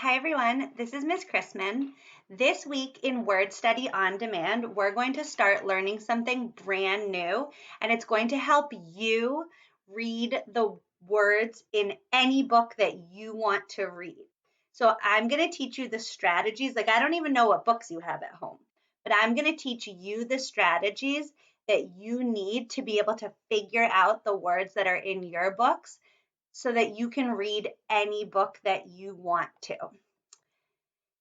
Hi everyone, this is Miss Chrisman. This week in Word Study on Demand, we're going to start learning something brand new, and it's going to help you read the words in any book that you want to read. So I'm going to teach you the strategies. I don't even know what books you have at home, but I'm going to teach you the strategies that you need to be able to figure out the words that are in your books so that you can read any book that you want to.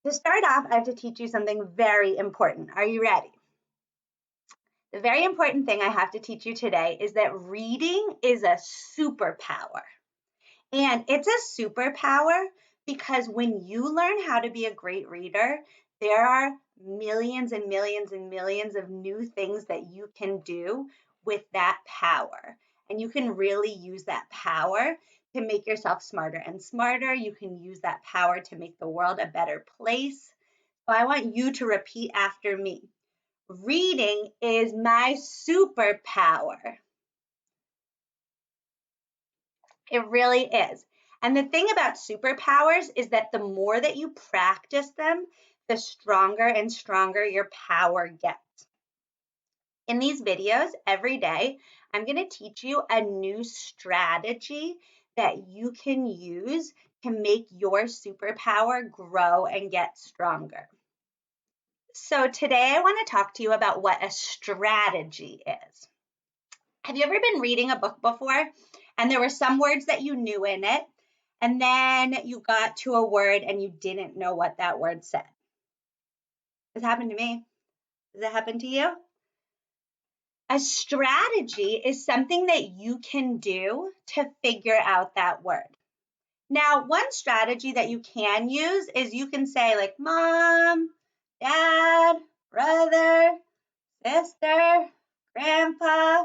To start off, I have to teach you something very important. Are you ready? The very important thing I have to teach you today is that reading is a superpower. And it's a superpower because when you learn how to be a great reader, there are millions and millions and millions of new things that you can do with that power. And you can really use that power to make yourself smarter and smarter. You can use that power to make the world a better place. So I want you to repeat after me. Reading is my superpower. It really is. And the thing about superpowers is that the more that you practice them, the stronger and stronger your power gets. In these videos every day, I'm going to teach you a new strategy that you can use to make your superpower grow and get stronger. So today I want to talk to you about what a strategy is. Have you ever been reading a book before and there were some words that you knew in it, and then you got to a word and you didn't know what that word said? This happened to me. Does it happen to you? A strategy is something that you can do to figure out that word. Now, one strategy that you can use is you can say like mom, dad, brother, sister, grandpa.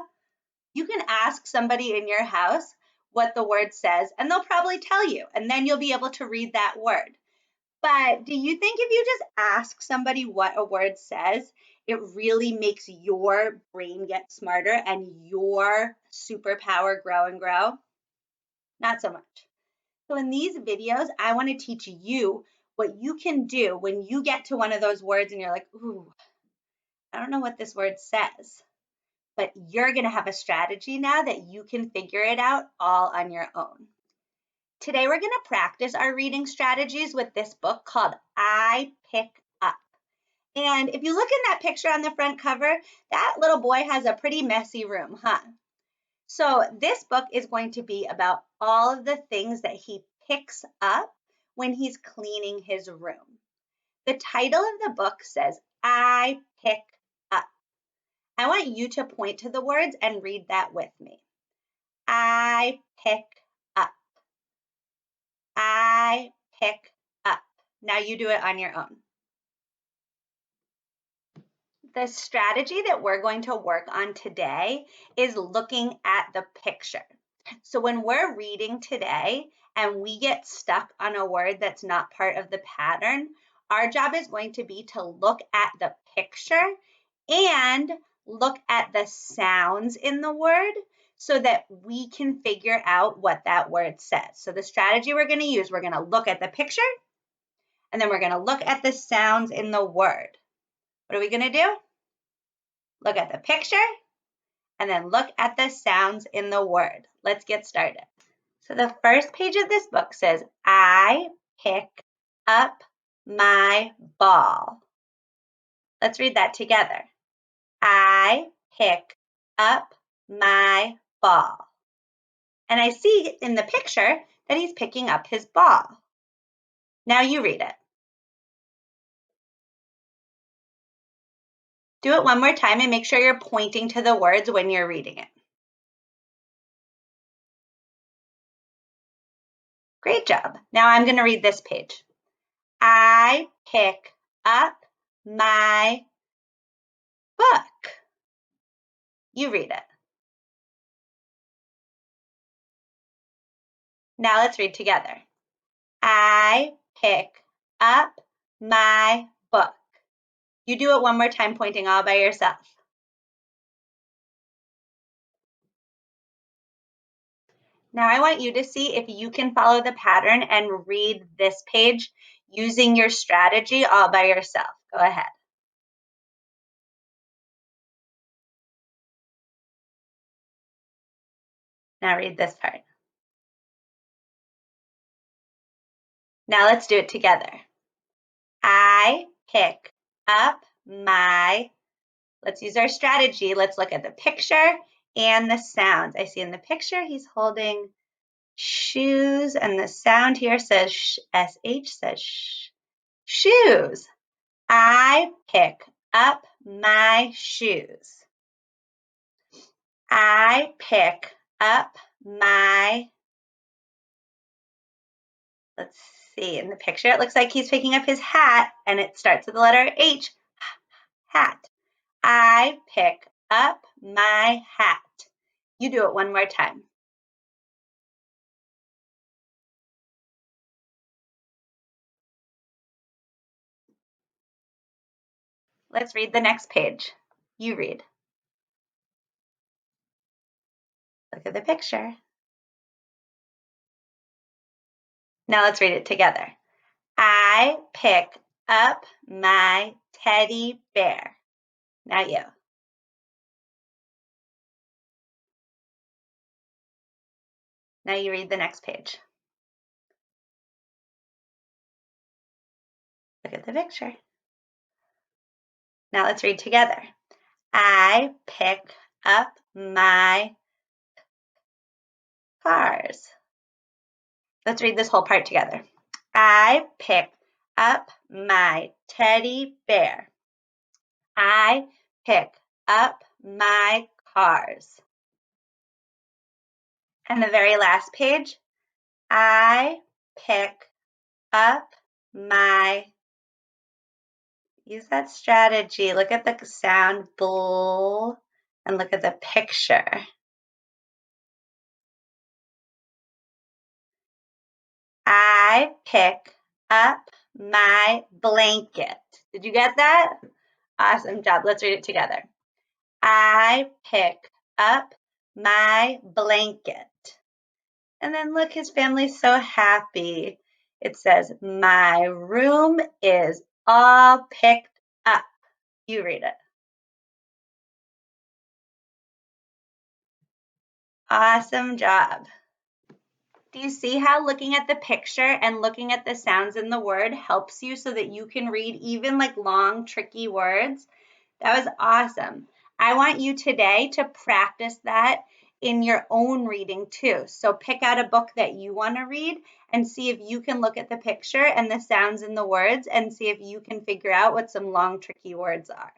You can ask somebody in your house what the word says, and they'll probably tell you, and then you'll be able to read that word. But do you think if you just ask somebody what a word says, it really makes your brain get smarter and your superpower grow and grow? Not so much. So in these videos, I want to teach you what you can do when you get to one of those words and you're like, ooh, I don't know what this word says. But you're going to have a strategy now that you can figure it out all on your own. Today, we're going to practice our reading strategies with this book called I Pick Up. And if you look in that picture on the front cover, that little boy has a pretty messy room, huh? So this book is going to be about all of the things that he picks up when he's cleaning his room. The title of the book says, I Pick Up. I want you to point to the words and read that with me. I pick up. I pick up. Now you do it on your own. The strategy that we're going to work on today is looking at the picture. So when we're reading today and we get stuck on a word that's not part of the pattern, our job is going to be to look at the picture and look at the sounds in the word so that we can figure out what that word says. So the strategy we're going to use, we're going to look at the picture and then we're going to look at the sounds in the word. What are we going to do? Look at the picture and then look at the sounds in the word. Let's get started. So the first page of this book says, I pick up my ball. Let's read that together. I pick up my ball. And I see in the picture that he's picking up his ball. Now you read it. Do it one more time and make sure you're pointing to the words when you're reading it. Great job. Now I'm going to read this page. I pick up my book. You read it. Now let's read together. I pick up my book. You do it one more time, pointing all by yourself. Now I want you to see if you can follow the pattern and read this page using your strategy all by yourself. Go ahead. Now read this part. Now let's do it together. I pick up my, let's use our strategy. Let's look at the picture and the sounds. I see in the picture he's holding shoes, and the sound here says sh, sh, says sh, shoes. I pick up my shoes. I pick up my, let's see, in the picture it looks like he's picking up his hat, and it starts with the letter H, hat. I pick up my hat. You do it one more time. Let's read the next page. You read. Look at the picture. Now let's read it together. I pick up my teddy bear. Now you. Now you read the next page. Look at the picture. Now let's read together. I pick up my cars. Let's read this whole part together. I pick up my teddy bear. I pick up my cars. And the very last page, I pick up my, use that strategy. Look at the sound bowl and look at the picture. I pick up my blanket. Did you get that? Awesome job. Let's read it together. I pick up my blanket. And then look, his family's so happy. It says, my room is all picked up. You read it. Awesome job. Do you see how looking at the picture and looking at the sounds in the word helps you so that you can read even like long, tricky words? That was awesome. I want you today to practice that in your own reading too. So pick out a book that you want to read and see if you can look at the picture and the sounds in the words and see if you can figure out what some long, tricky words are.